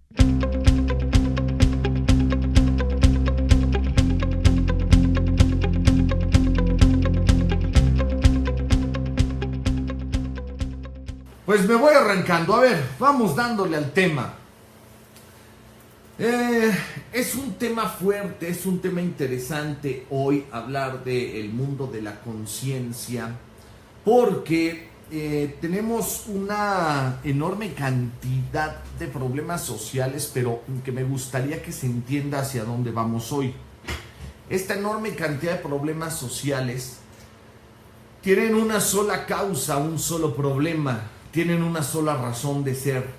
Pues me voy arrancando. A ver, vamos dándole al tema. Es un tema fuerte, es un tema interesante hoy hablar del mundo de la conciencia, porque tenemos una enorme cantidad de problemas sociales, pero que me gustaría que se entienda hacia dónde vamos hoy. Esta enorme cantidad de problemas sociales tienen una sola causa, un solo problema, tienen una sola razón de ser.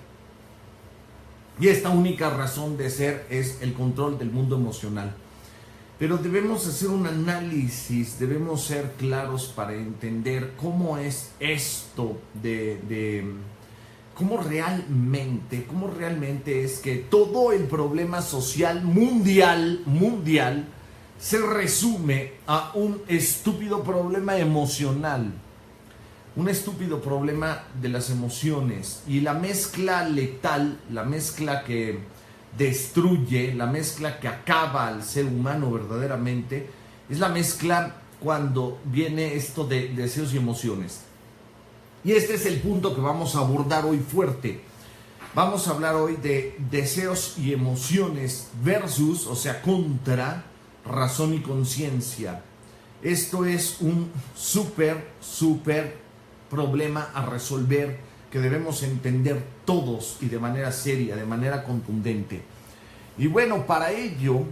Y esta única razón de ser es el control del mundo emocional. Pero debemos hacer un análisis, debemos ser claros para entender cómo es esto cómo realmente es que todo el problema social mundial se resume a un estúpido problema emocional. Un estúpido problema de las emociones, y la mezcla letal, la mezcla que destruye, la mezcla que acaba al ser humano verdaderamente, es la mezcla cuando viene esto de deseos y emociones. Y este es el punto que vamos a abordar hoy fuerte. Vamos a hablar hoy de deseos y emociones versus, o sea, contra razón y conciencia. Esto es un súper problema a resolver, que debemos entender todos y de manera seria, de manera contundente. Y bueno, para ello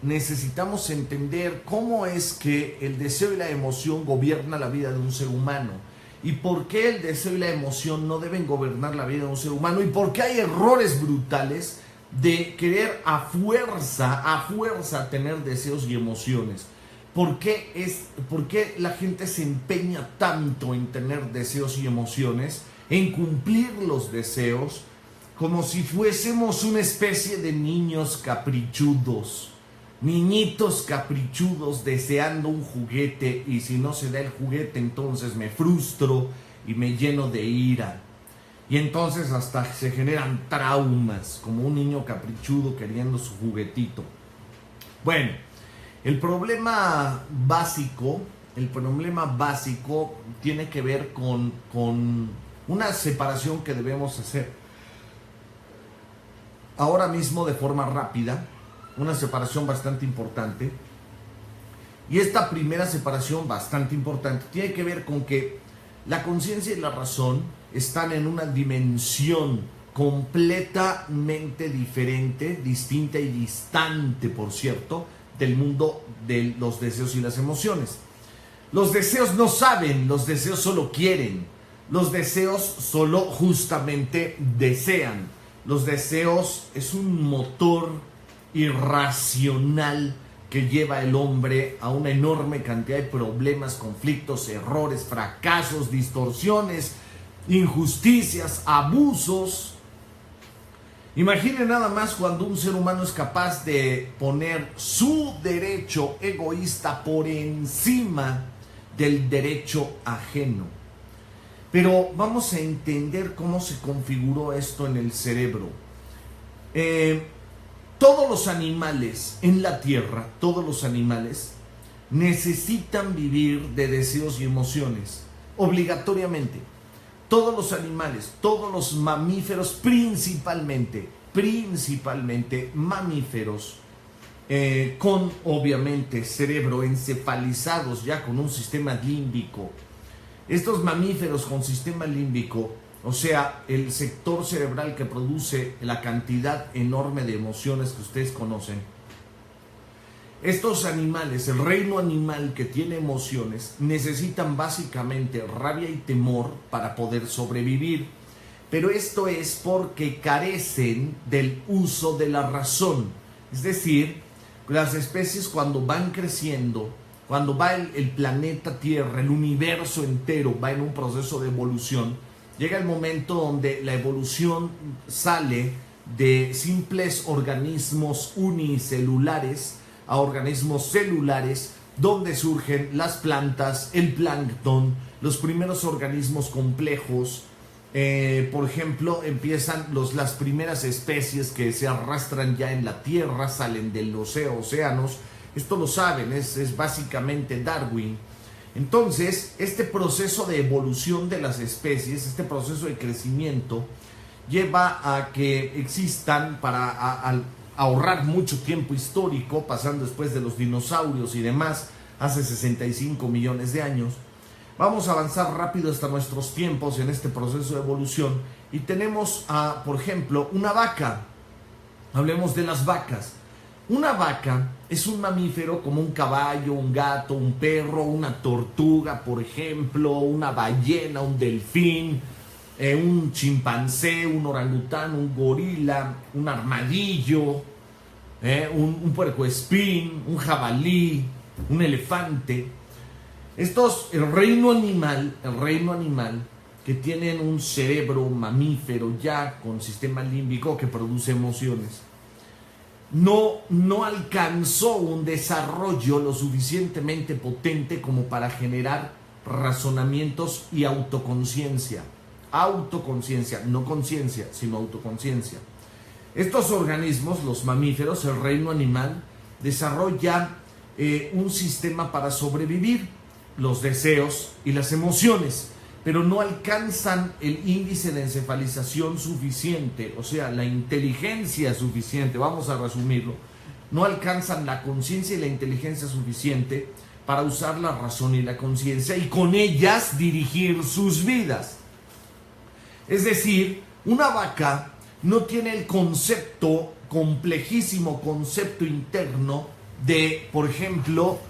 necesitamos entender cómo es que el deseo y la emoción gobiernan la vida de un ser humano, y por qué el deseo y la emoción no deben gobernar la vida de un ser humano, y por qué hay errores brutales de querer a fuerza tener deseos y emociones. ¿Por qué la gente se empeña tanto en tener deseos y emociones, en cumplir los deseos, como si fuésemos una especie de niños caprichudos? Niñitos caprichudos deseando un juguete, y si no se da el juguete, entonces me frustro y me lleno de ira. Y entonces hasta se generan traumas, como un niño caprichudo queriendo su juguetito. Bueno, el problema básico tiene que ver con una separación que debemos hacer ahora mismo de forma rápida, una separación bastante importante. Y esta primera separación bastante importante tiene que ver con que la conciencia y la razón están en una dimensión completamente diferente, distinta y distante, por cierto, del mundo de los deseos y las emociones. Los deseos no saben, los deseos solo quieren, los deseos solo justamente desean. Los deseos es un motor irracional que lleva al hombre a una enorme cantidad de problemas, conflictos, errores, fracasos, distorsiones, injusticias, abusos. Imaginen nada más cuando un ser humano es capaz de poner su derecho egoísta por encima del derecho ajeno. Pero vamos a entender cómo se configuró esto en el cerebro. Todos los animales en la tierra, todos los animales necesitan vivir de deseos y emociones, obligatoriamente. Todos los animales, todos los mamíferos, principalmente mamíferos, con obviamente cerebro encefalizados ya con un sistema límbico. Estos mamíferos con sistema límbico, o sea, el sector cerebral que produce la cantidad enorme de emociones que ustedes conocen, estos animales, el reino animal que tiene emociones, necesitan básicamente rabia y temor para poder sobrevivir. Pero esto es porque carecen del uso de la razón. Es decir, las especies cuando van creciendo, cuando va el planeta Tierra, el universo entero va en un proceso de evolución, llega el momento donde la evolución sale de simples organismos unicelulares a organismos celulares, donde surgen las plantas, el plancton, los primeros organismos complejos, Por ejemplo, empiezan las primeras especies que se arrastran ya en la tierra, salen de los océanos. Esto lo saben, es básicamente Darwin. Entonces, este proceso de evolución de las especies, este proceso de crecimiento, lleva a que existan, para ahorrar mucho tiempo histórico, pasando después de los dinosaurios y demás, hace 65 millones de años. Vamos a avanzar rápido hasta nuestros tiempos en este proceso de evolución y tenemos, por ejemplo, una vaca. Hablemos de las vacas. Una vaca es un mamífero como un caballo, un gato, un perro, una tortuga, por ejemplo, una ballena, un delfín, un chimpancé, un orangután, un gorila, un armadillo, un puercoespín, un jabalí, un elefante. Estos, el reino animal, que tienen un cerebro mamífero ya con sistema límbico que produce emociones, no alcanzó un desarrollo lo suficientemente potente como para generar razonamientos y autoconciencia. Autoconciencia, no conciencia, sino autoconciencia. Estos organismos, los mamíferos, el reino animal, desarrolla un sistema para sobrevivir, los deseos y las emociones, pero no alcanzan el índice de encefalización suficiente, o sea, la inteligencia suficiente, vamos a resumirlo, no alcanzan la conciencia y la inteligencia suficiente para usar la razón y la conciencia y con ellas dirigir sus vidas. Es decir, una vaca no tiene el concepto, complejísimo concepto interno de, por ejemplo,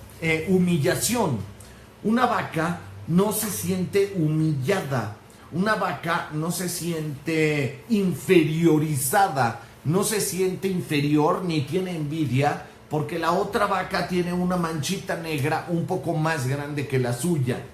humillación. Una vaca no se siente humillada, una vaca no se siente inferiorizada, no se siente inferior ni tiene envidia porque la otra vaca tiene una manchita negra un poco más grande que la suya.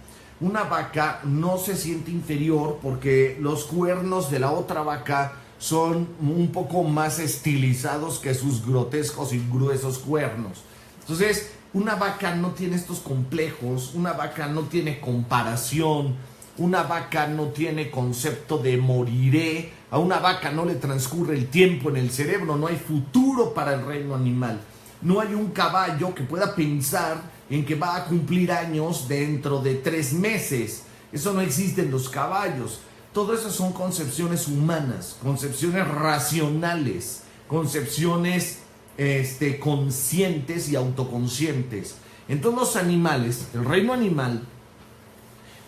Una vaca no se siente inferior porque los cuernos de la otra vaca son un poco más estilizados que sus grotescos y gruesos cuernos. Entonces, una vaca no tiene estos complejos, una vaca no tiene comparación, una vaca no tiene concepto de moriré, a una vaca no le transcurre el tiempo en el cerebro, no hay futuro para el reino animal. No hay un caballo que pueda pensar en que va a cumplir años dentro de 3 meses. Eso no existe en los caballos. Todo eso son concepciones humanas, concepciones racionales, concepciones conscientes y autoconscientes. Entonces los animales, el reino animal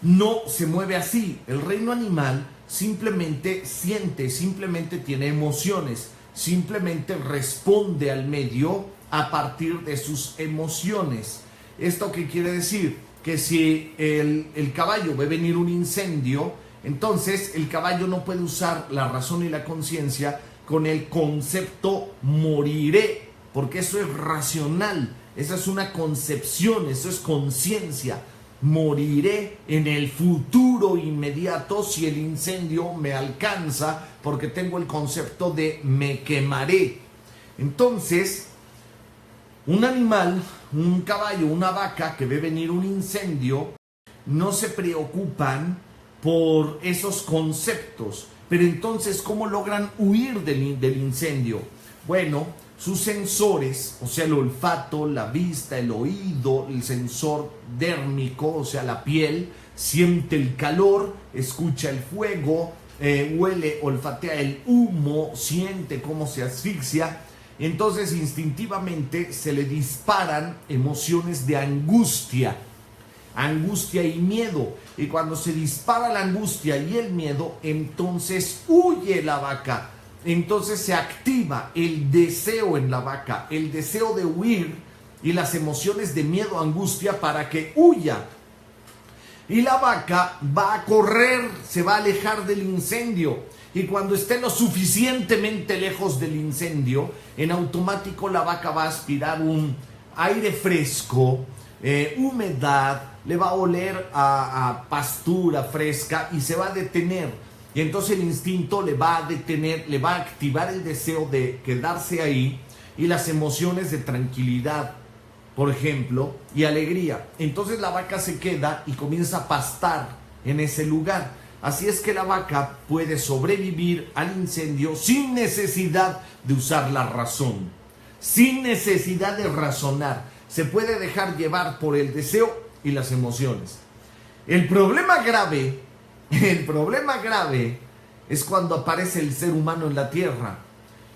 no se mueve así. El reino animal simplemente siente, simplemente tiene emociones, simplemente responde al medio a partir de sus emociones. ¿Esto qué quiere decir? Que si el caballo ve venir un incendio, entonces el caballo no puede usar la razón y la conciencia con el concepto moriré, porque eso es racional, esa es una concepción, eso es conciencia. Moriré en el futuro inmediato si el incendio me alcanza, porque tengo el concepto de me quemaré. Entonces, un animal, un caballo, una vaca que ve venir un incendio, no se preocupan por esos conceptos. Pero entonces, ¿cómo logran huir del incendio? Bueno, sus sensores, o sea, el olfato, la vista, el oído, el sensor dérmico, o sea, la piel, siente el calor, escucha el fuego, huele, olfatea el humo, siente cómo se asfixia. Entonces, instintivamente se le disparan emociones de angustia y miedo. Y cuando se dispara la angustia y el miedo, entonces huye la vaca. Entonces se activa el deseo en la vaca, el deseo de huir y las emociones de miedo, angustia para que huya. Y la vaca va a correr, se va a alejar del incendio. Y cuando esté lo suficientemente lejos del incendio, en automático la vaca va a aspirar un aire fresco, humedad, le va a oler a pastura fresca y se va a detener. Y entonces el instinto le va a detener, le va a activar el deseo de quedarse ahí y las emociones de tranquilidad, por ejemplo, y alegría. Entonces la vaca se queda y comienza a pastar en ese lugar. Así es que la vaca puede sobrevivir al incendio sin necesidad de usar la razón, sin necesidad de razonar. Se puede dejar llevar por el deseo y las emociones. El problema grave es cuando aparece el ser humano en la tierra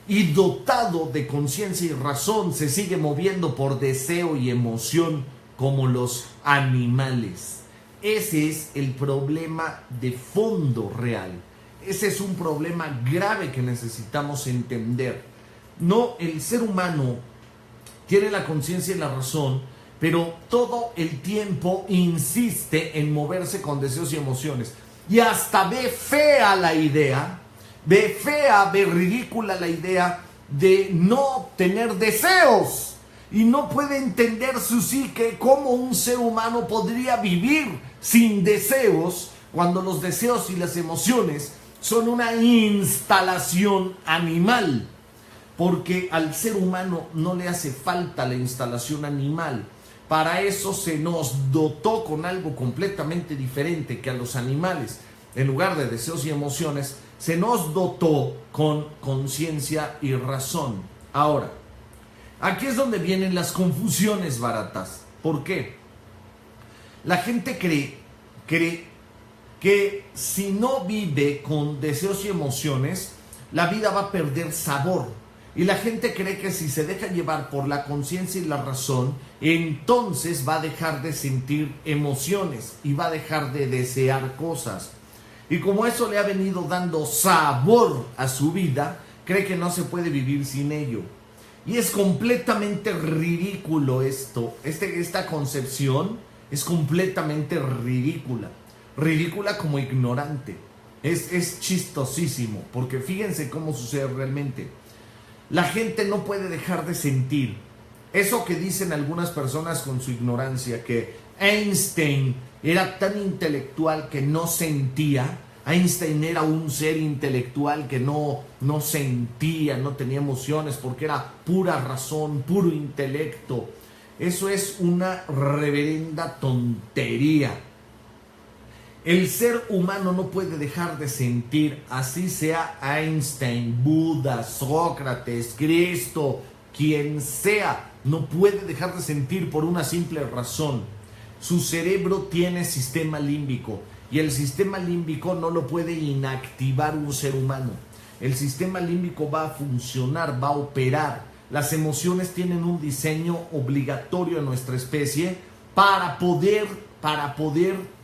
y dotado de conciencia y razón se sigue moviendo por deseo y emoción como los animales. Ese es el problema de fondo real. Ese es un problema grave que necesitamos entender. No, el ser humano tiene la conciencia y la razón, pero todo el tiempo insiste en moverse con deseos y emociones. Y hasta ve fea la idea, ve ridícula la idea de no tener deseos. Y no puede entender su psique cómo un ser humano podría vivir sin deseos cuando los deseos y las emociones son una instalación animal. Porque al ser humano no le hace falta la instalación animal. Para eso se nos dotó con algo completamente diferente que a los animales. En lugar de deseos y emociones, se nos dotó con conciencia y razón. Ahora, aquí es donde vienen las confusiones baratas. ¿Por qué? La gente cree que si no vive con deseos y emociones, la vida va a perder sabor. Y la gente cree que si se deja llevar por la conciencia y la razón, entonces va a dejar de sentir emociones y va a dejar de desear cosas. Y como eso le ha venido dando sabor a su vida, cree que no se puede vivir sin ello. Y es completamente ridículo esto. Esta concepción es completamente ridícula. Ridícula como ignorante. Es chistosísimo, porque fíjense cómo sucede realmente. La gente no puede dejar de sentir. Eso que dicen algunas personas con su ignorancia, que Einstein era tan intelectual que no sentía. Einstein era un ser intelectual que no sentía, no tenía emociones porque era pura razón, puro intelecto. Eso es una reverenda tontería. El ser humano no puede dejar de sentir, así sea Einstein, Buda, Sócrates, Cristo, quien sea, no puede dejar de sentir por una simple razón. Su cerebro tiene sistema límbico y el sistema límbico no lo puede inactivar un ser humano. El sistema límbico va a funcionar, va a operar. Las emociones tienen un diseño obligatorio en nuestra especie para poder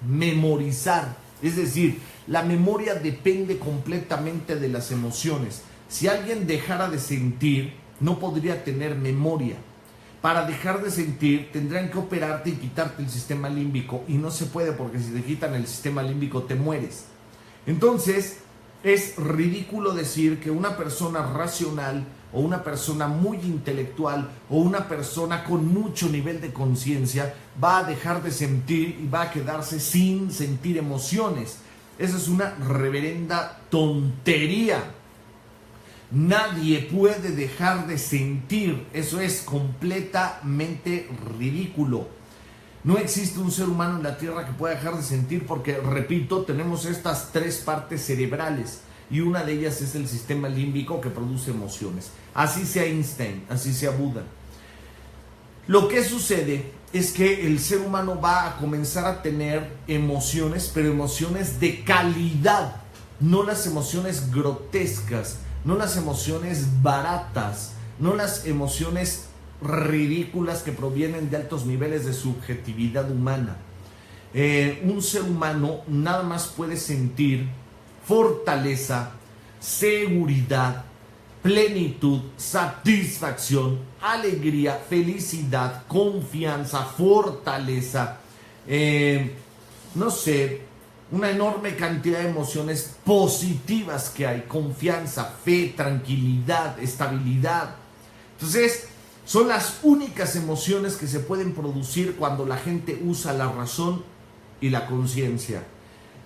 memorizar. Es decir, la memoria depende completamente de las emociones. Si alguien dejara de sentir, no podría tener memoria. Para dejar de sentir, tendrán que operarte y quitarte el sistema límbico. Y no se puede, porque si te quitan el sistema límbico, te mueres. Entonces, es ridículo decir que una persona racional o una persona muy intelectual o una persona con mucho nivel de conciencia va a dejar de sentir y va a quedarse sin sentir emociones. Esa es una reverenda tontería. Nadie puede dejar de sentir. Eso es completamente ridículo. No existe un ser humano en la Tierra que pueda dejar de sentir porque, repito, tenemos estas tres partes cerebrales y una de ellas es el sistema límbico que produce emociones. Así sea Einstein, así sea Buda. Lo que sucede es que el ser humano va a comenzar a tener emociones, pero emociones de calidad, no las emociones grotescas, no las emociones baratas, no las emociones ridículas que provienen de altos niveles de subjetividad humana. Un ser humano nada más puede sentir fortaleza, seguridad, plenitud, satisfacción, alegría, felicidad, confianza, fortaleza, una enorme cantidad de emociones positivas que hay, confianza, fe, tranquilidad, estabilidad. Entonces, son las únicas emociones que se pueden producir cuando la gente usa la razón y la conciencia.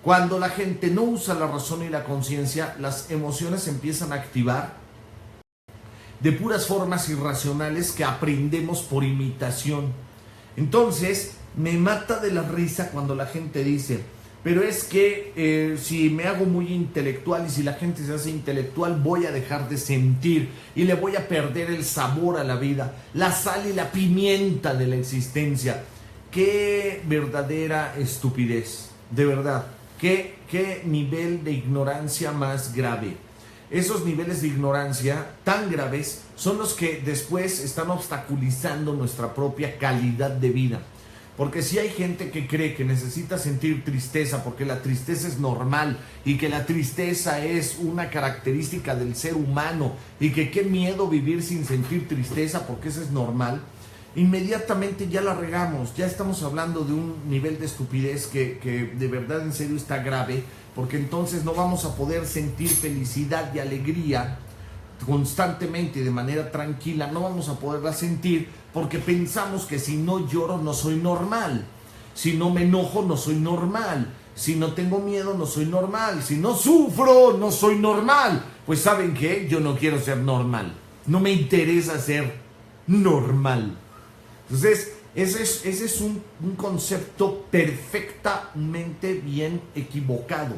Cuando la gente no usa la razón y la conciencia, las emociones se empiezan a activar de puras formas irracionales que aprendemos por imitación. Entonces, me mata de la risa cuando la gente dice: pero es que si me hago muy intelectual y si la gente se hace intelectual, voy a dejar de sentir y le voy a perder el sabor a la vida, la sal y la pimienta de la existencia. Qué verdadera estupidez, de verdad, qué nivel de ignorancia más grave. Esos niveles de ignorancia tan graves son los que después están obstaculizando nuestra propia calidad de vida. Porque si hay gente que cree que necesita sentir tristeza porque la tristeza es normal y que la tristeza es una característica del ser humano y que qué miedo vivir sin sentir tristeza porque eso es normal, inmediatamente ya la regamos. Ya estamos hablando de un nivel de estupidez que de verdad en serio está grave, porque entonces no vamos a poder sentir felicidad y alegría constantemente y de manera tranquila. No vamos a poderla sentir porque pensamos que si no lloro no soy normal, si no me enojo no soy normal, si no tengo miedo no soy normal, si no sufro no soy normal. Pues ¿saben qué? Yo no quiero ser normal, no me interesa ser normal. Entonces ese es un concepto perfectamente bien equivocado,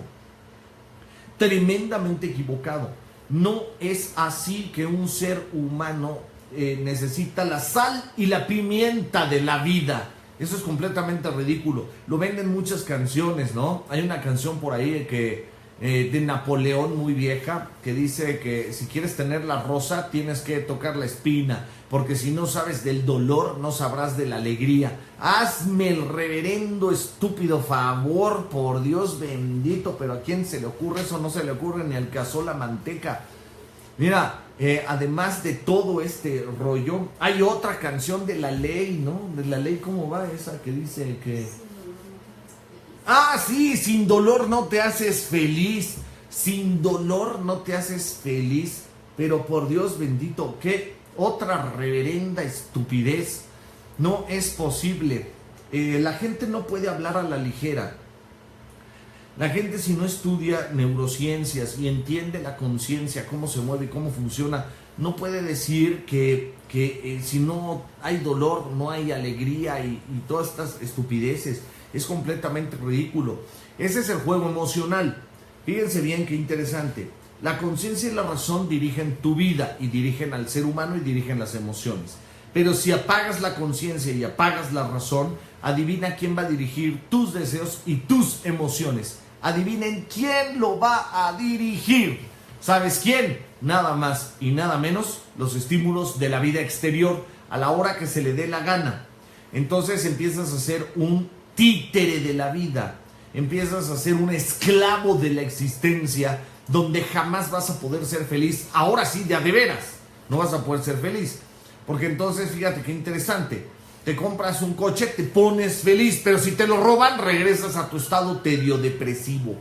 tremendamente equivocado. No es así que un ser humano necesita la sal y la pimienta de la vida. Eso es completamente ridículo. Lo ven en muchas canciones, ¿no? Hay una canción por ahí de Napoleón muy vieja que dice que si quieres tener la rosa tienes que tocar la espina, porque si no sabes del dolor no sabrás de la alegría. Hazme el reverendo estúpido favor, por Dios bendito, pero ¿a quién se le ocurre eso? No se le ocurre ni al que asó la manteca. Mira, además de todo este rollo, hay otra canción de La Ley, ¿no? De La Ley, ¿cómo va esa que dice que... Ah, sí, sin dolor no te haces feliz, sin dolor no te haces feliz, pero por Dios bendito, qué otra reverenda estupidez. No es posible. La gente no puede hablar a la ligera. La gente, si no estudia neurociencias y entiende la conciencia, cómo se mueve y cómo funciona, no puede decir que si no hay dolor, no hay alegría y todas estas estupideces. Es completamente ridículo. Ese es el juego emocional. Fíjense bien qué interesante. La conciencia y la razón dirigen tu vida y dirigen al ser humano y dirigen las emociones. Pero si apagas la conciencia y apagas la razón, adivina quién va a dirigir tus deseos y tus emociones. Adivinen quién lo va a dirigir. ¿Sabes quién? Nada más y nada menos los estímulos de la vida exterior a la hora que se le dé la gana. Entonces empiezas a ser un títere de la vida, empiezas a ser un esclavo de la existencia, donde jamás vas a poder ser feliz. Ahora sí, de veras, no vas a poder ser feliz, porque entonces fíjate qué interesante, te compras un coche, te pones feliz, pero si te lo roban, regresas a tu estado tedio depresivo.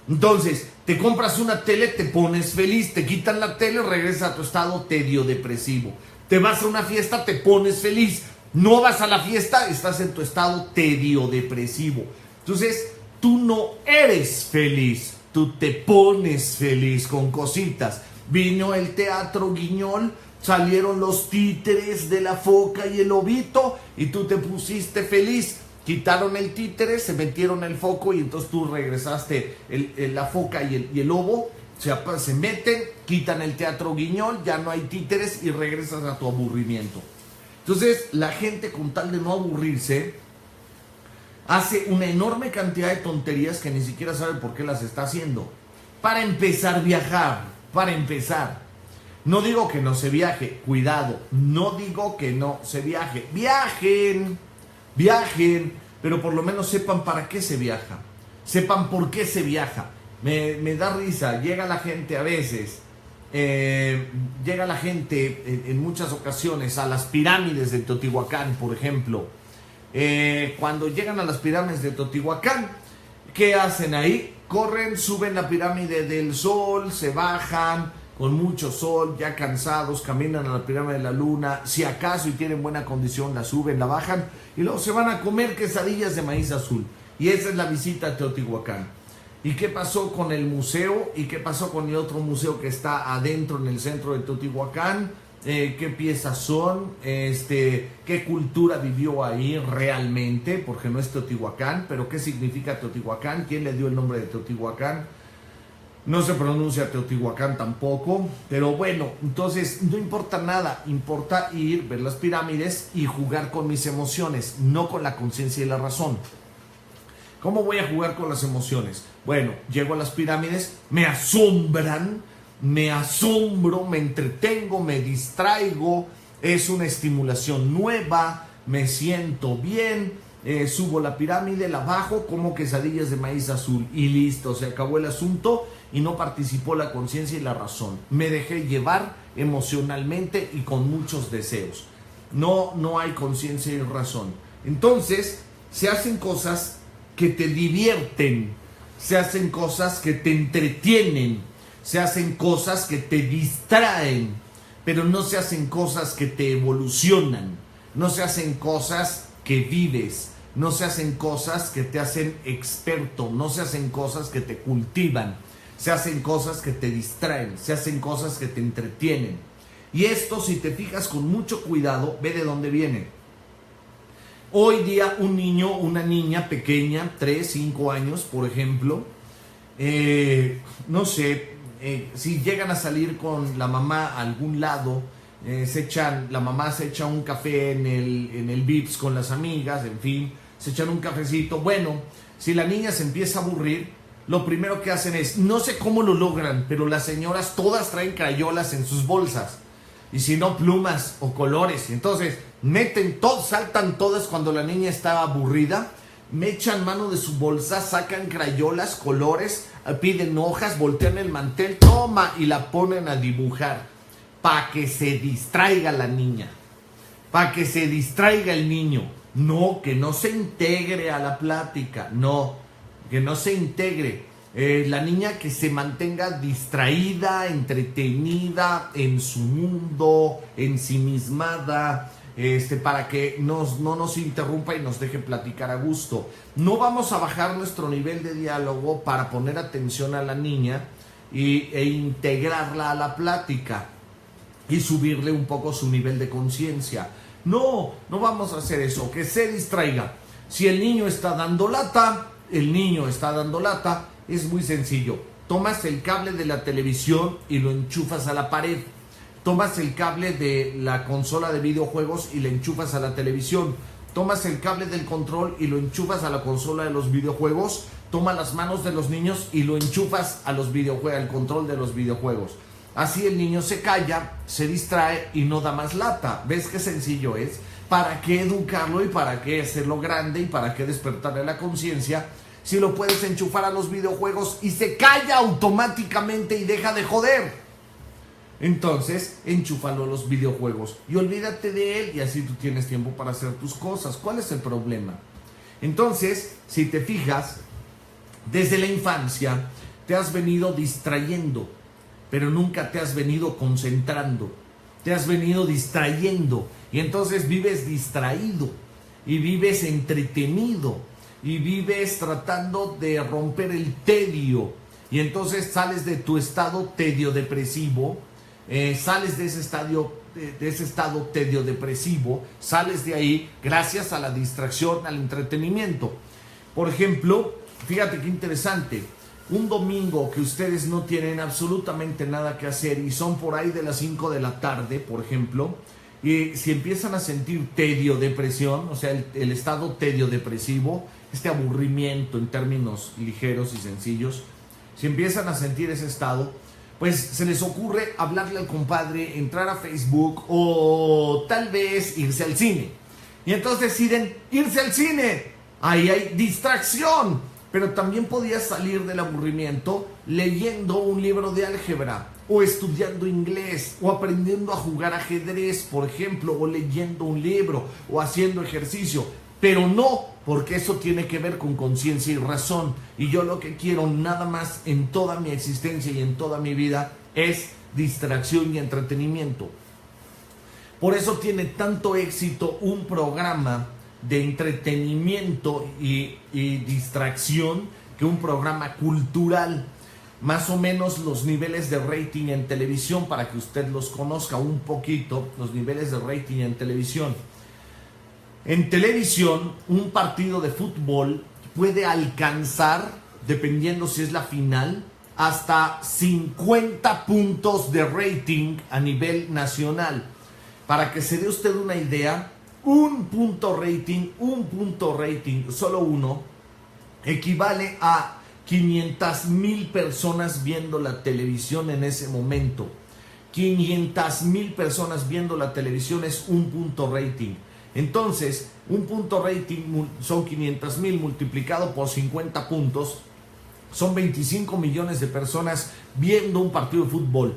Entonces, te compras una tele, te pones feliz, te quitan la tele, regresas a tu estado tedio depresivo. Te vas a una fiesta, te pones feliz. No vas a la fiesta, estás en tu estado tedio depresivo. Entonces, tú no eres feliz, tú te pones feliz con cositas. Vino el teatro Guiñol, salieron los títeres de la foca y el lobito y tú te pusiste feliz. Quitaron el títere, se metieron el foco y entonces tú regresaste, la foca y el lobo se meten, quitan el teatro Guiñol, ya no hay títeres y regresas a tu aburrimiento. Entonces la gente, con tal de no aburrirse, hace una enorme cantidad de tonterías que ni siquiera sabe por qué las está haciendo. Para empezar, viajar, para empezar. No digo que no se viaje, cuidado, no digo que no se viaje. Viajen, pero por lo menos sepan para qué se viaja, sepan por qué se viaja. Me da risa, llega la gente a veces, en muchas ocasiones a las pirámides de Teotihuacán, por ejemplo. Cuando llegan a las pirámides de Teotihuacán, ¿qué hacen ahí? Corren, suben la pirámide del Sol, se bajan con mucho sol, ya cansados, caminan a la pirámide de la Luna, si acaso y tienen buena condición, la suben, la bajan y luego se van a comer quesadillas de maíz azul. Y esa es la visita a Teotihuacán. ¿Y qué pasó con el museo? ¿Y qué pasó con el otro museo que está adentro en el centro de Teotihuacán? qué piezas son, qué cultura vivió ahí realmente, porque no es Teotihuacán, pero qué significa Teotihuacán, quién le dio el nombre de Teotihuacán. No se pronuncia Teotihuacán tampoco, pero bueno, entonces no importa nada, importa ir, ver las pirámides y jugar con mis emociones, no con la conciencia y la razón. ¿Cómo voy a jugar con las emociones? Bueno, llego a las pirámides, me asombran, me asombro, me entretengo, me distraigo, es una estimulación nueva, me siento bien, subo la pirámide, la bajo, como quesadillas de maíz azul y listo, se acabó el asunto y no participó la conciencia y la razón. Me dejé llevar emocionalmente y con muchos deseos. No hay conciencia y razón. Entonces, se hacen cosas que te divierten, se hacen cosas que te entretienen, se hacen cosas que te distraen, pero no se hacen cosas que te evolucionan, no se hacen cosas que vives, no se hacen cosas que te hacen experto, no se hacen cosas que te cultivan, se hacen cosas que te distraen, se hacen cosas que te entretienen. Y esto, si te fijas con mucho cuidado, ve de dónde viene. Hoy día un niño, una niña pequeña, 3, 5 años, por ejemplo, no sé, si llegan a salir con la mamá a algún lado, la mamá se echa un café en el Vips con las amigas, en fin, se echan un cafecito. Bueno, si la niña se empieza a aburrir, lo primero que hacen es, no sé cómo lo logran, pero las señoras todas traen crayolas en sus bolsas, y si no, plumas o colores. Entonces saltan todas cuando la niña está aburrida, me echan mano de su bolsa, sacan crayolas, colores, piden hojas, voltean el mantel, toma, y la ponen a dibujar, para que se distraiga la niña, para que se distraiga el niño. No, que no se integre a la plática, no, que no se integre. La niña que se mantenga distraída, entretenida en su mundo, ensimismada, para que no nos interrumpa y nos deje platicar a gusto. No vamos a bajar nuestro nivel de diálogo para poner atención a la niña e integrarla a la plática y subirle un poco su nivel de conciencia. No vamos a hacer eso, que se distraiga. Si el niño está dando lata, es muy sencillo. Tomas el cable de la televisión y lo enchufas a la pared. Tomas el cable de la consola de videojuegos y le enchufas a la televisión. Tomas el cable del control y lo enchufas a la consola de los videojuegos. Toma las manos de los niños y lo enchufas a los videojuegos, al control de los videojuegos. Así el niño se calla, se distrae y no da más lata. ¿Ves qué sencillo es? ¿Para qué educarlo y para qué hacerlo grande y para qué despertarle la conciencia si lo puedes enchufar a los videojuegos y se calla automáticamente y deja de joder? Entonces, enchúfalo a los videojuegos y olvídate de él, y así tú tienes tiempo para hacer tus cosas. ¿Cuál es el problema? Entonces, si te fijas, desde la infancia te has venido distrayendo, pero nunca te has venido concentrando. Te has venido distrayendo y entonces vives distraído y vives entretenido y vives tratando de romper el tedio, y entonces sales de tu estado tedio depresivo. Sales de ese estado tedio depresivo, sales de ahí gracias a la distracción, al entretenimiento. Por ejemplo, fíjate qué interesante, un domingo que ustedes no tienen absolutamente nada que hacer y son por ahí de las 5 de la tarde, por ejemplo, y si empiezan a sentir tedio, depresión, o sea, el estado tedio depresivo, este aburrimiento en términos ligeros y sencillos, si empiezan a sentir ese estado, pues se les ocurre hablarle al compadre, entrar a Facebook o tal vez irse al cine. Y entonces deciden irse al cine. Ahí hay distracción. Pero también podías salir del aburrimiento leyendo un libro de álgebra, o estudiando inglés, o aprendiendo a jugar ajedrez, por ejemplo, o leyendo un libro, o haciendo ejercicio. Pero no, porque eso tiene que ver con conciencia y razón. Y yo lo que quiero nada más en toda mi existencia y en toda mi vida es distracción y entretenimiento. Por eso tiene tanto éxito un programa de entretenimiento y distracción que un programa cultural. más o menos los niveles de rating en televisión para que usted los conozca un poquito, los niveles de rating en televisión. En televisión, un partido de fútbol puede alcanzar, dependiendo si es la final, hasta 50 puntos de rating a nivel nacional. Para que se dé usted una idea, un punto rating, solo uno, equivale a 500,000 personas viendo la televisión en ese momento. 500,000 personas viendo la televisión es un punto rating. Entonces, un punto rating son 500,000 multiplicado por 50 puntos. Son 25 millones de personas viendo un partido de fútbol.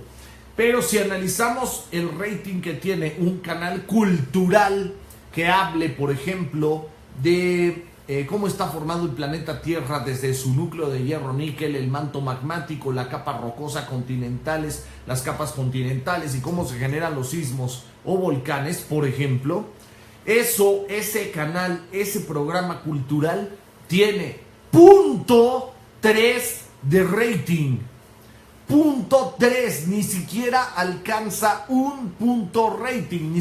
Pero si analizamos el rating que tiene un canal cultural que hable, por ejemplo, de cómo está formado el planeta Tierra desde su núcleo de hierro níquel, el manto magmático, la capa rocosa continentales, las capas continentales y cómo se generan los sismos o volcanes, por ejemplo, ese canal, ese programa cultural tiene .3 de rating. .3, ni siquiera alcanza un punto rating,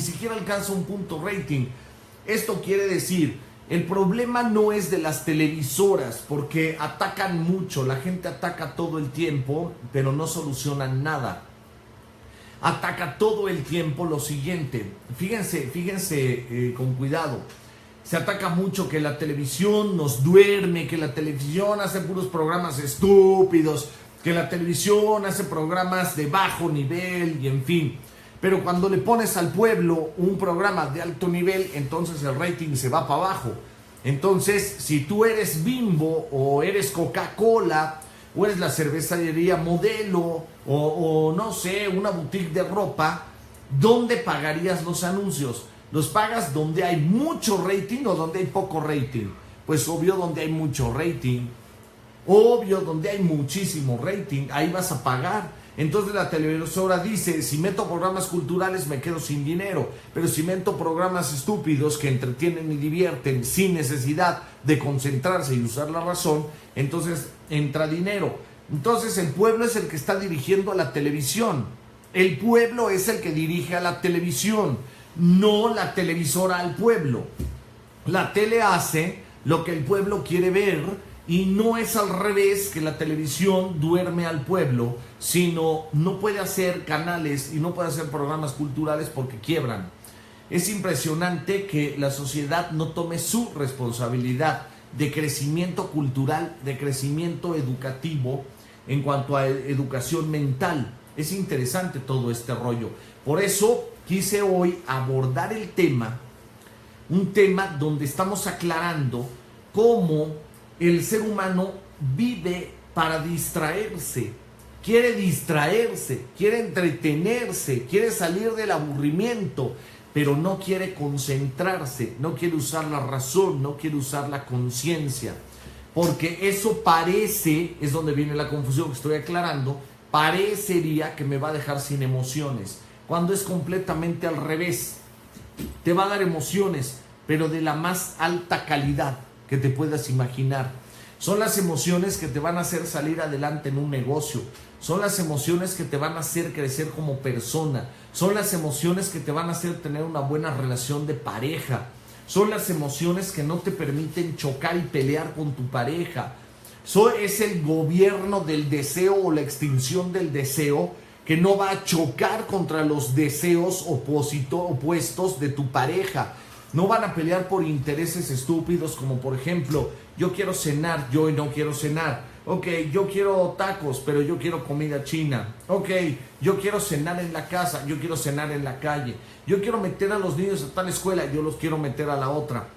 Esto quiere decir, el problema no es de las televisoras, porque atacan mucho, la gente ataca todo el tiempo, pero no solucionan nada. Ataca todo el tiempo lo siguiente, fíjense con cuidado. Se ataca mucho que la televisión nos duerme, que la televisión hace puros programas estúpidos, que la televisión hace programas de bajo nivel y en fin. Pero cuando le pones al pueblo un programa de alto nivel, entonces el rating se va para abajo. Entonces, si tú eres Bimbo o eres Coca-Cola o eres la cervecería Modelo o no sé, una boutique de ropa, ¿dónde pagarías los anuncios? ¿Los pagas donde hay mucho rating o donde hay poco rating? Pues obvio donde hay mucho rating. Obvio, donde hay muchísimo rating, ahí vas a pagar. Entonces la televisora dice, si meto programas culturales me quedo sin dinero, pero si meto programas estúpidos que entretienen y divierten sin necesidad de concentrarse y usar la razón, entonces entra dinero. Entonces el pueblo es el que está dirigiendo a la televisión. El pueblo es el que dirige a la televisión, no la televisora al pueblo. La tele hace lo que el pueblo quiere ver. Y no es al revés, que la televisión duerme al pueblo, sino no puede hacer canales y no puede hacer programas culturales porque quiebran. Es impresionante que la sociedad no tome su responsabilidad de crecimiento cultural, de crecimiento educativo en cuanto a educación mental. Es interesante todo este rollo. Por eso quise hoy abordar el tema, un tema donde estamos aclarando cómo el ser humano vive para distraerse, quiere entretenerse, quiere salir del aburrimiento, pero no quiere concentrarse, no quiere usar la razón, no quiere usar la conciencia, porque eso parece, es donde viene la confusión que estoy aclarando, parecería que me va a dejar sin emociones, cuando es completamente al revés. Te va a dar emociones, pero de la más alta calidad que te puedas imaginar. Son las emociones que te van a hacer salir adelante en un negocio. Son las emociones que te van a hacer crecer como persona. Son las emociones que te van a hacer tener una buena relación de pareja. Son las emociones que no te permiten chocar y pelear con tu pareja. Es el gobierno del deseo o la extinción del deseo que no va a chocar contra los deseos opuestos de tu pareja. No van a pelear por intereses estúpidos como por ejemplo, yo quiero cenar, yo no quiero cenar. Ok, yo quiero tacos, pero yo quiero comida china. Ok, yo quiero cenar en la casa, yo quiero cenar en la calle. Yo quiero meter a los niños a tal escuela, yo los quiero meter a la otra.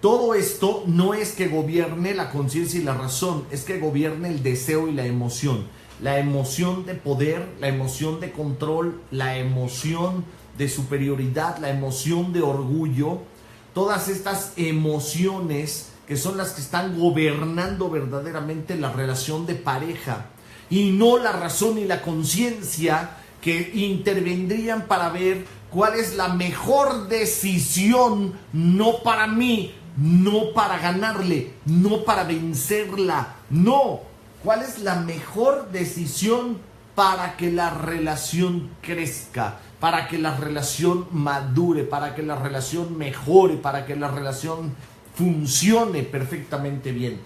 Todo esto no es que gobierne la conciencia y la razón, es que gobierne el deseo y la emoción. La emoción de poder, la emoción de control, la emoción de superioridad, la emoción de orgullo, todas estas emociones que son las que están gobernando verdaderamente la relación de pareja y no la razón y la conciencia que intervendrían para ver cuál es la mejor decisión, no para mí, no para ganarle, no para vencerla, no, ¿Cuál es la mejor decisión para que la relación crezca, para que la relación madure, para que la relación mejore, para que la relación funcione perfectamente bien?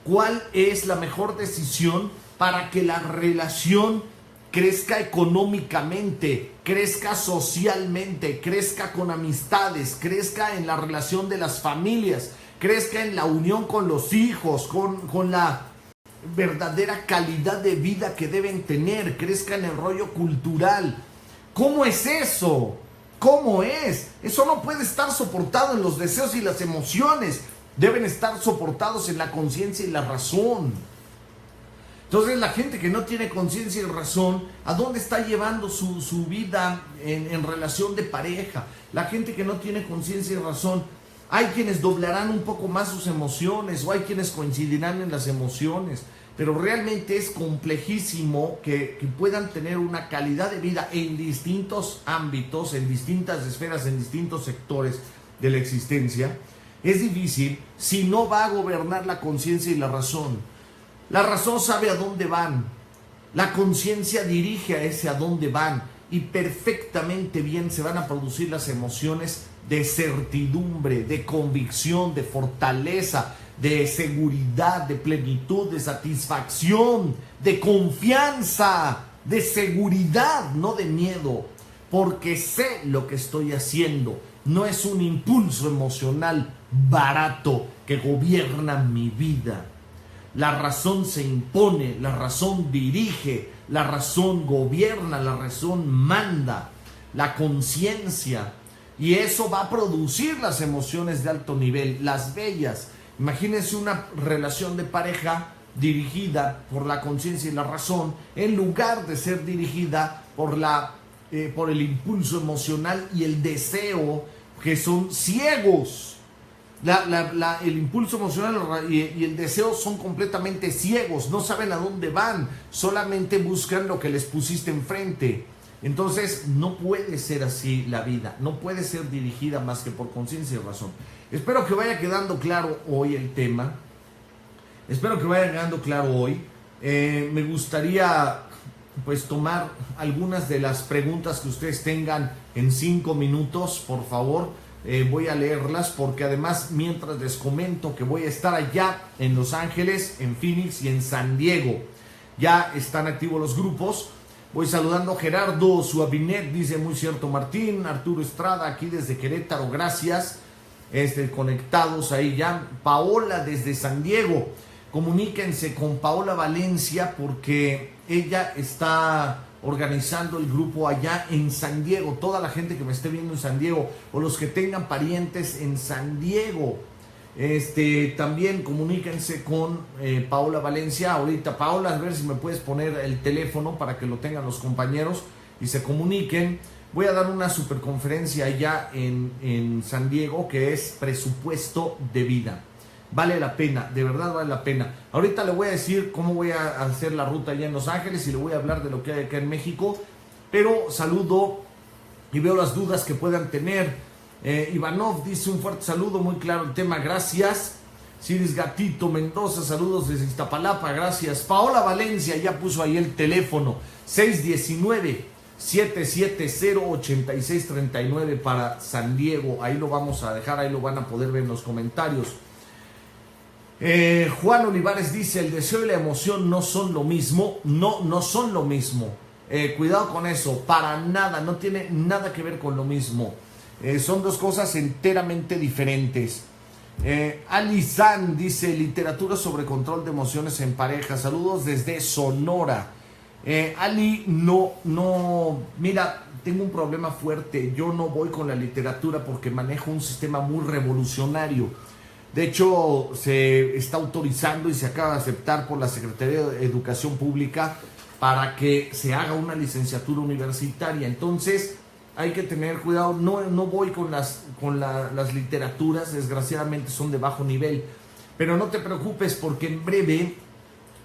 ¿Cuál es la mejor decisión para que la relación crezca económicamente, crezca socialmente, crezca con amistades, crezca en la relación de las familias, crezca en la unión con los hijos, con la verdadera calidad de vida que deben tener, crezca en el rollo cultural? ¿Cómo es eso? ¿Cómo es? Eso no puede estar soportado en los deseos y las emociones. Deben estar soportados en la conciencia y la razón. Entonces la gente que no tiene conciencia y razón, ¿a dónde está llevando su vida en relación de pareja? La gente que no tiene conciencia y razón, hay quienes doblarán un poco más sus emociones o hay quienes coincidirán en las emociones, pero realmente es complejísimo que puedan tener una calidad de vida en distintos ámbitos, en distintas esferas, en distintos sectores de la existencia. Es difícil si no va a gobernar la conciencia y la razón. La razón sabe a dónde van, la conciencia dirige a ese a dónde van y perfectamente bien se van a producir las emociones de certidumbre, de convicción, de fortaleza, de seguridad, de plenitud, de satisfacción, de confianza, de seguridad, no de miedo, porque sé lo que estoy haciendo. No es un impulso emocional barato que gobierna mi vida. La razón se impone, la razón dirige, la razón gobierna, la razón manda, la conciencia. Y eso va a producir las emociones de alto nivel, las bellas. Imagínense una relación de pareja dirigida por la conciencia y la razón, en lugar de ser dirigida por el impulso emocional y el deseo, que son ciegos. El impulso emocional y el deseo son completamente ciegos, no saben a dónde van, solamente buscan lo que les pusiste enfrente. Entonces no puede ser así la vida, no puede ser dirigida más que por conciencia y razón. Espero que vaya quedando claro hoy el tema, espero que vaya quedando claro hoy. Me gustaría pues tomar algunas de las preguntas que ustedes tengan en 5 minutos, por favor. Voy a leerlas porque además mientras les comento que voy a estar allá en Los Ángeles, en Phoenix y en San Diego. Ya están activos los grupos. Voy saludando a Gerardo Suavinet, dice muy cierto Martín. Arturo Estrada aquí desde Querétaro, gracias. Conectados ahí ya. Paola desde San Diego. Comuníquense con Paola Valencia porque ella está organizando el grupo allá en San Diego. Toda la gente que me esté viendo en San Diego o los que tengan parientes en San Diego, también comuníquense con Paola Valencia. Ahorita, Paola, a ver si me puedes poner el teléfono para que lo tengan los compañeros y se comuniquen. Voy a dar una superconferencia allá en San Diego que es presupuesto de vida. Vale la pena, de verdad vale la pena. Ahorita le voy a decir cómo voy a hacer la ruta allá en Los Ángeles y le voy a hablar de lo que hay acá en México. Pero saludo y veo las dudas que puedan tener. Ivanov dice un fuerte saludo, muy claro el tema, gracias. Ciris Gatito Mendoza, saludos desde Iztapalapa, gracias. Paola Valencia ya puso ahí el teléfono, 619-770-8639 para San Diego. Ahí lo vamos a dejar, ahí lo van a poder ver en los comentarios. Juan Olivares dice, el deseo y la emoción no son lo mismo. No son lo mismo. Cuidado con eso, para nada, no tiene nada que ver con lo mismo. Son dos cosas enteramente diferentes. Ali San dice, literatura sobre control de emociones en pareja. Saludos desde Sonora. Ali, mira, tengo un problema fuerte. Yo no voy con la literatura porque manejo un sistema muy revolucionario. De hecho, se está autorizando y se acaba de aceptar por la Secretaría de Educación Pública para que se haga una licenciatura universitaria. Entonces, hay que tener cuidado. No voy con las literaturas, desgraciadamente son de bajo nivel. Pero no te preocupes porque en breve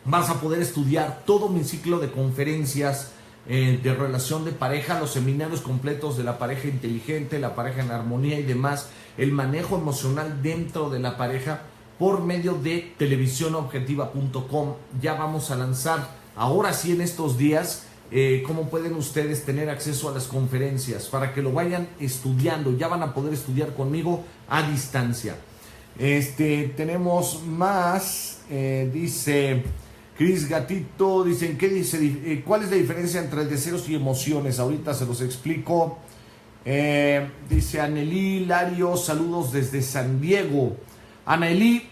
vas a poder estudiar todo mi ciclo de conferencias de relación de pareja, los seminarios completos de la pareja inteligente, la pareja en armonía y demás, el manejo emocional dentro de la pareja, por medio de televisionobjetiva.com. Ya vamos a lanzar, ahora sí en estos días, cómo pueden ustedes tener acceso a las conferencias para que lo vayan estudiando. Ya van a poder estudiar conmigo a distancia. Tenemos más, dice Cris Gatito, dicen, ¿qué dice? ¿Cuál es la diferencia entre deseos y emociones? Ahorita se los explico. Dice Anelí Larios, saludos desde San Diego. Anelí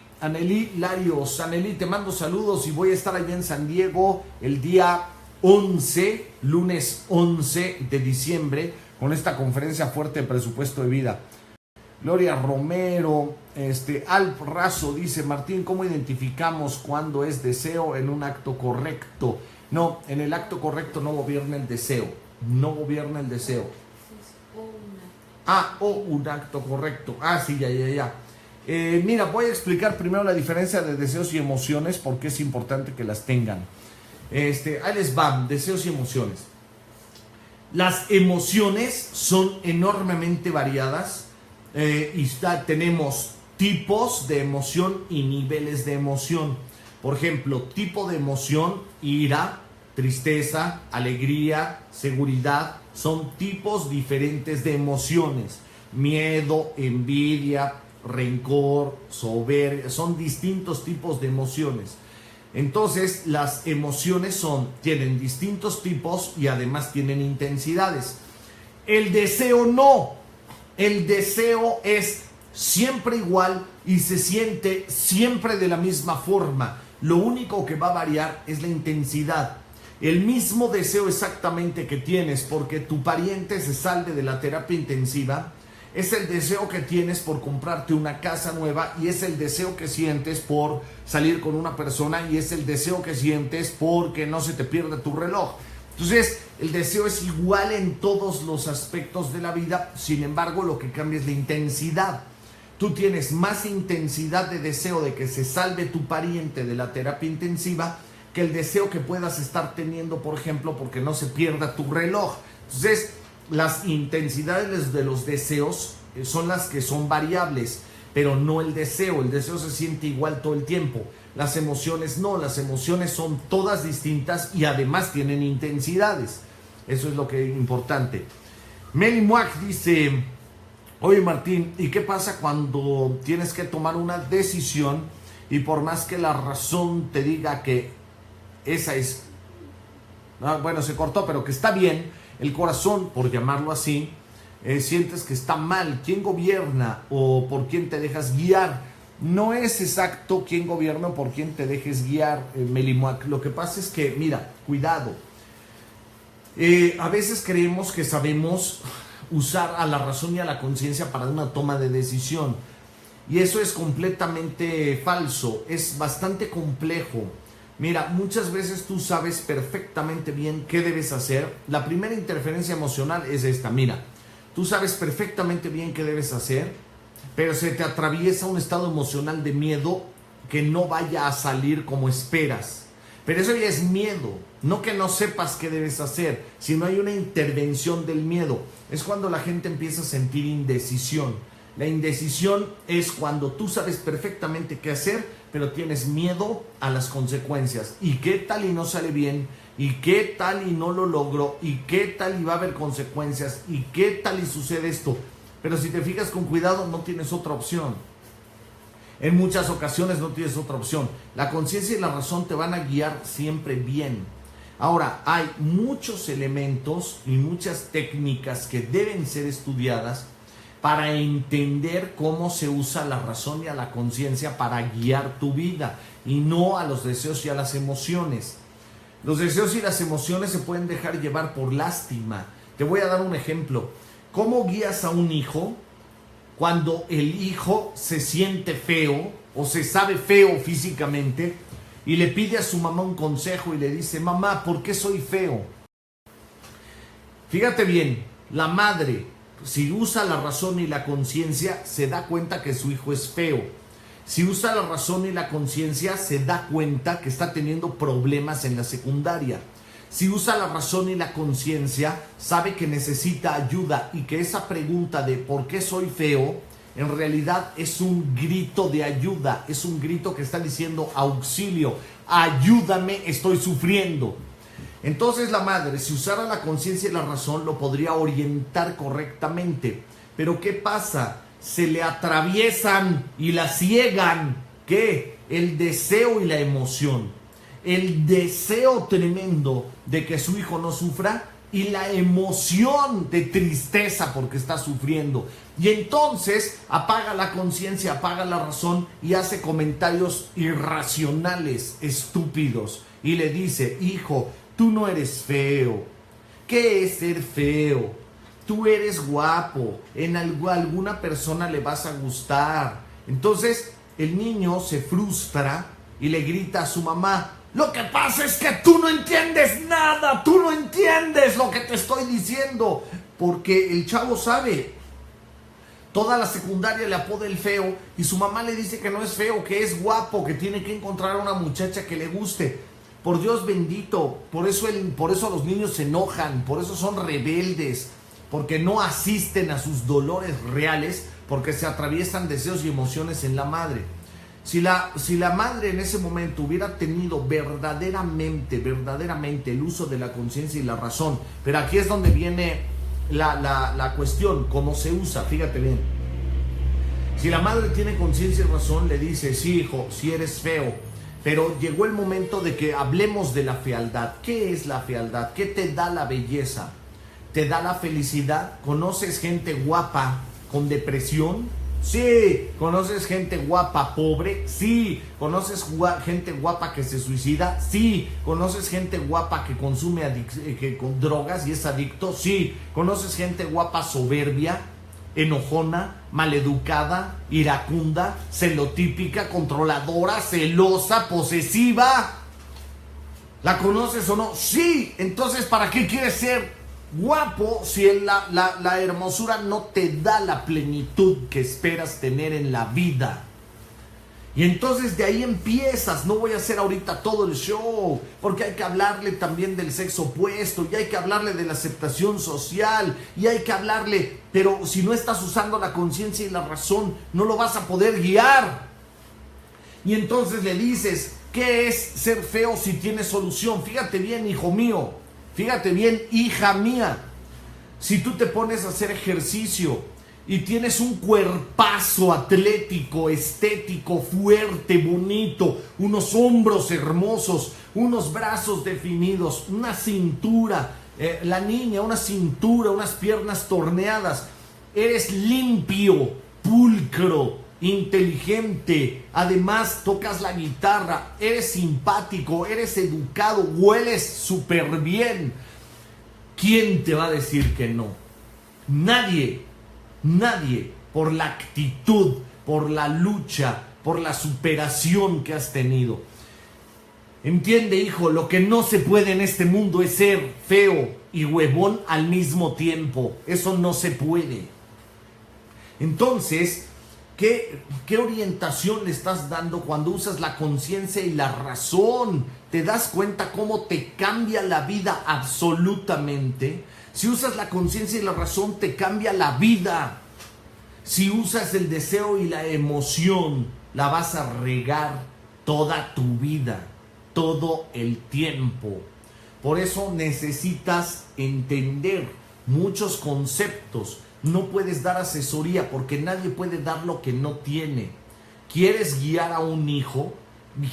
Larios, Anelí, te mando saludos y voy a estar allá en San Diego el día 11, lunes 11 de diciembre, con esta conferencia fuerte de presupuesto de vida. Gloria Romero, Alp Razo dice, Martín, ¿cómo identificamos cuando es deseo en un acto correcto? No, en el acto correcto no gobierna el deseo, no gobierna el deseo. Un acto correcto. Sí, ya. Mira, voy a explicar primero la diferencia de deseos y emociones, porque es importante que las tengan. Ahí les van, deseos y emociones. Las emociones son enormemente variadas. Tenemos tipos de emoción y niveles de emoción. Por ejemplo, tipo de emoción: ira, tristeza, alegría, seguridad. Son tipos diferentes de emociones. Miedo, envidia, rencor, soberbia, son distintos tipos de emociones. Entonces, las emociones tienen distintos tipos y además tienen intensidades. El deseo no. El deseo es siempre igual y se siente siempre de la misma forma. Lo único que va a variar es la intensidad. El mismo deseo exactamente que tienes porque tu pariente se salve de la terapia intensiva es el deseo que tienes por comprarte una casa nueva, y es el deseo que sientes por salir con una persona, y es el deseo que sientes porque no se te pierda tu reloj. Entonces, el deseo es igual en todos los aspectos de la vida, sin embargo, lo que cambia es la intensidad. Tú tienes más intensidad de deseo de que se salve tu pariente de la terapia intensiva que el deseo que puedas estar teniendo, por ejemplo, porque no se pierda tu reloj. Entonces, las intensidades de los deseos son las que son variables, pero no el deseo. El deseo se siente igual todo el tiempo. Las emociones no, las emociones son todas distintas y además tienen intensidades. Eso es lo que es importante. Meli Muac dice, oye Martín, ¿y qué pasa cuando tienes que tomar una decisión y por más que la razón te diga que esa es, bueno, se cortó, pero que está bien, el corazón, por llamarlo así, sientes que está mal? ¿Quién gobierna o por quién te dejas guiar? No es exacto quién gobierna o por quién te dejes guiar, Melimuac. Lo que pasa es que, mira, cuidado. A veces creemos que sabemos usar a la razón y a la conciencia para una toma de decisión. Y eso es completamente falso. Es bastante complejo. Mira, muchas veces tú sabes perfectamente bien qué debes hacer. La primera interferencia emocional es esta. Mira, tú sabes perfectamente bien qué debes hacer, pero se te atraviesa un estado emocional de miedo que no vaya a salir como esperas. Pero eso ya es miedo, no que no sepas qué debes hacer, sino hay una intervención del miedo. Es cuando la gente empieza a sentir indecisión. La indecisión es cuando tú sabes perfectamente qué hacer, pero tienes miedo a las consecuencias. ¿Y qué tal y no sale bien? ¿Y qué tal y no lo logro? ¿Y qué tal y va a haber consecuencias? ¿Y qué tal y sucede esto? Pero si te fijas con cuidado, no tienes otra opción. En muchas ocasiones no tienes otra opción. La conciencia y la razón te van a guiar siempre bien. Ahora, hay muchos elementos y muchas técnicas que deben ser estudiadas para entender cómo se usa la razón y a la conciencia para guiar tu vida y no a los deseos y a las emociones. Los deseos y las emociones se pueden dejar llevar por lástima. Te voy a dar un ejemplo. ¿Cómo guías a un hijo cuando el hijo se siente feo o se sabe feo físicamente y le pide a su mamá un consejo y le dice, mamá, ¿por qué soy feo? Fíjate bien, la madre, si usa la razón y la conciencia, se da cuenta que su hijo es feo. Si usa la razón y la conciencia, se da cuenta que está teniendo problemas en la secundaria. Si usa la razón y la conciencia, sabe que necesita ayuda y que esa pregunta de ¿por qué soy feo? en realidad es un grito de ayuda, es un grito que está diciendo auxilio, ayúdame, estoy sufriendo. Entonces la madre, si usara la conciencia y la razón, lo podría orientar correctamente. Pero ¿qué pasa? Se le atraviesan y la ciegan. ¿Qué? El deseo y la emoción. El deseo tremendo de que su hijo no sufra y la emoción de tristeza porque está sufriendo. Y entonces apaga la conciencia, apaga la razón y hace comentarios irracionales, estúpidos. Y le dice, hijo, tú no eres feo. ¿Qué es ser feo? Tú eres guapo. En alguna persona le vas a gustar. Entonces el niño se frustra y le grita a su mamá, lo que pasa es que tú no entiendes nada, tú no entiendes lo que te estoy diciendo. Porque el chavo sabe, toda la secundaria le apoda el feo y su mamá le dice que no es feo, que es guapo, que tiene que encontrar a una muchacha que le guste. Por Dios bendito, por eso los niños se enojan, por eso son rebeldes, porque no asisten a sus dolores reales, porque se atraviesan deseos y emociones en la madre. Si la madre en ese momento hubiera tenido verdaderamente el uso de la conciencia y la razón, pero aquí es donde viene la cuestión, cómo se usa, fíjate bien. Si la madre tiene conciencia y razón, le dice, sí hijo, sí eres feo, pero llegó el momento de que hablemos de la fealdad. ¿Qué es la fealdad? ¿Qué te da la belleza? ¿Te da la felicidad? ¿Conoces gente guapa con depresión? Sí. ¿Conoces gente guapa pobre? Sí. ¿Conoces gente guapa que se suicida? Sí. ¿Conoces gente guapa que consume con drogas y es adicto? Sí. ¿Conoces gente guapa soberbia, enojona, maleducada, iracunda, celotípica, controladora, celosa, posesiva? ¿La conoces o no? Sí. Entonces, ¿para qué quieres ser guapo si la hermosura no te da la plenitud que esperas tener en la vida? Y entonces de ahí empiezas. No voy a hacer ahorita todo el show, porque hay que hablarle también del sexo opuesto, y hay que hablarle de la aceptación social, y hay que hablarle, pero si no estás usando la conciencia y la razón, no lo vas a poder guiar. Y entonces le dices, ¿qué es ser feo si tiene solución? Fíjate bien, hijo mío. Fíjate bien, hija mía, si tú te pones a hacer ejercicio y tienes un cuerpazo atlético, estético, fuerte, bonito, unos hombros hermosos, unos brazos definidos, una cintura, la niña, una cintura, unas piernas torneadas, eres limpio, pulcro, inteligente, además tocas la guitarra, eres simpático, eres educado, hueles súper bien. ¿Quién te va a decir que no? Nadie, por la actitud, por la lucha, por la superación que has tenido. Entiende, hijo, lo que no se puede en este mundo es ser feo y huevón al mismo tiempo. Eso no se puede. Entonces, ¿qué orientación le estás dando cuando usas la conciencia y la razón? ¿Te das cuenta cómo te cambia la vida absolutamente? Si usas la conciencia y la razón, te cambia la vida. Si usas el deseo y la emoción, la vas a regar toda tu vida, todo el tiempo. Por eso necesitas entender muchos conceptos. No puedes dar asesoría porque nadie puede dar lo que no tiene. ¿Quieres guiar a un hijo?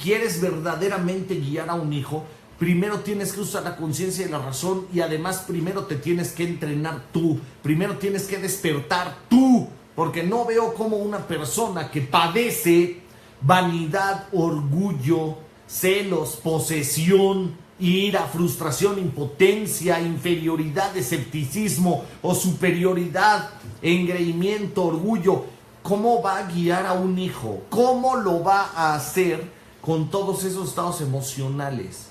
¿Quieres verdaderamente guiar a un hijo? Primero tienes que usar la conciencia y la razón, y además primero te tienes que entrenar tú. Primero tienes que despertar tú, porque no veo cómo una persona que padece vanidad, orgullo, celos, posesión, ira, frustración, impotencia, inferioridad, escepticismo o superioridad, engreimiento, orgullo, ¿cómo va a guiar a un hijo? ¿Cómo lo va a hacer con todos esos estados emocionales?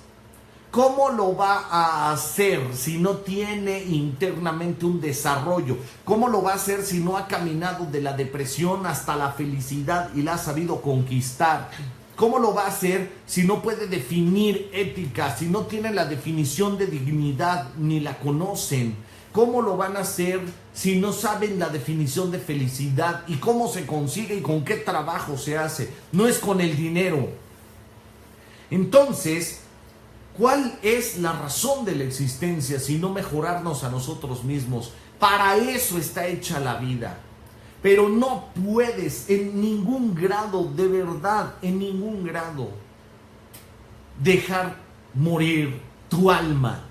¿Cómo lo va a hacer si no tiene internamente un desarrollo? ¿Cómo lo va a hacer si no ha caminado de la depresión hasta la felicidad y la ha sabido conquistar? ¿Cómo lo va a hacer si no puede definir ética, si no tiene la definición de dignidad ni la conocen? ¿Cómo lo van a hacer si no saben la definición de felicidad y cómo se consigue y con qué trabajo se hace? No es con el dinero. Entonces, ¿cuál es la razón de la existencia si no mejorarnos a nosotros mismos? Para eso está hecha la vida. Pero no puedes en ningún grado, de verdad, en ningún grado, dejar morir tu alma,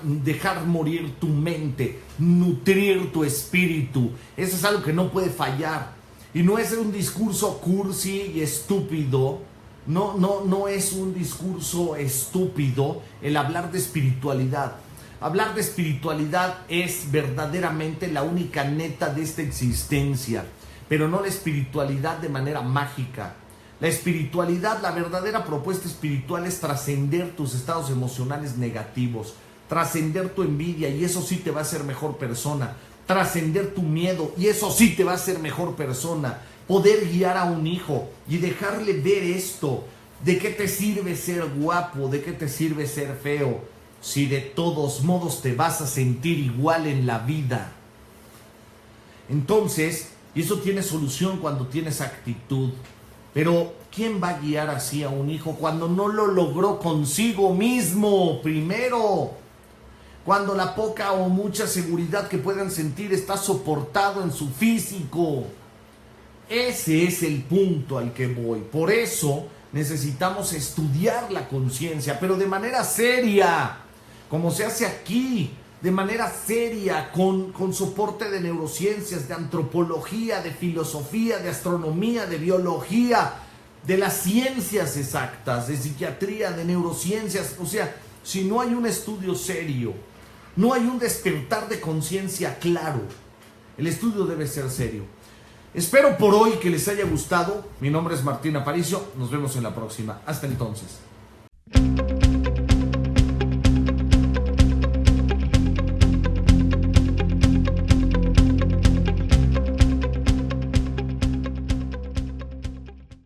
dejar morir tu mente, nutrir tu espíritu. Eso es algo que no puede fallar. Y no es un discurso cursi y estúpido. No es un discurso estúpido el hablar de espiritualidad. Hablar de espiritualidad es verdaderamente la única neta de esta existencia, pero no la espiritualidad de manera mágica. La espiritualidad, la verdadera propuesta espiritual es trascender tus estados emocionales negativos, trascender tu envidia y eso sí te va a hacer mejor persona, trascender tu miedo y eso sí te va a hacer mejor persona, poder guiar a un hijo y dejarle ver esto, de qué te sirve ser guapo, de qué te sirve ser feo, si de todos modos te vas a sentir igual en la vida. Entonces, y eso tiene solución cuando tienes actitud. Pero, ¿quién va a guiar así a un hijo cuando no lo logró consigo mismo primero? Cuando la poca o mucha seguridad que puedan sentir está soportado en su físico. Ese es el punto al que voy. Por eso necesitamos estudiar la conciencia, pero de manera seria, como se hace aquí, de manera seria, con soporte de neurociencias, de antropología, de filosofía, de astronomía, de biología, de las ciencias exactas, de psiquiatría, de neurociencias. O sea, si no hay un estudio serio, no hay un despertar de conciencia claro, el estudio debe ser serio. Espero por hoy que les haya gustado. Mi nombre es Martín Aparicio. Nos vemos en la próxima. Hasta entonces.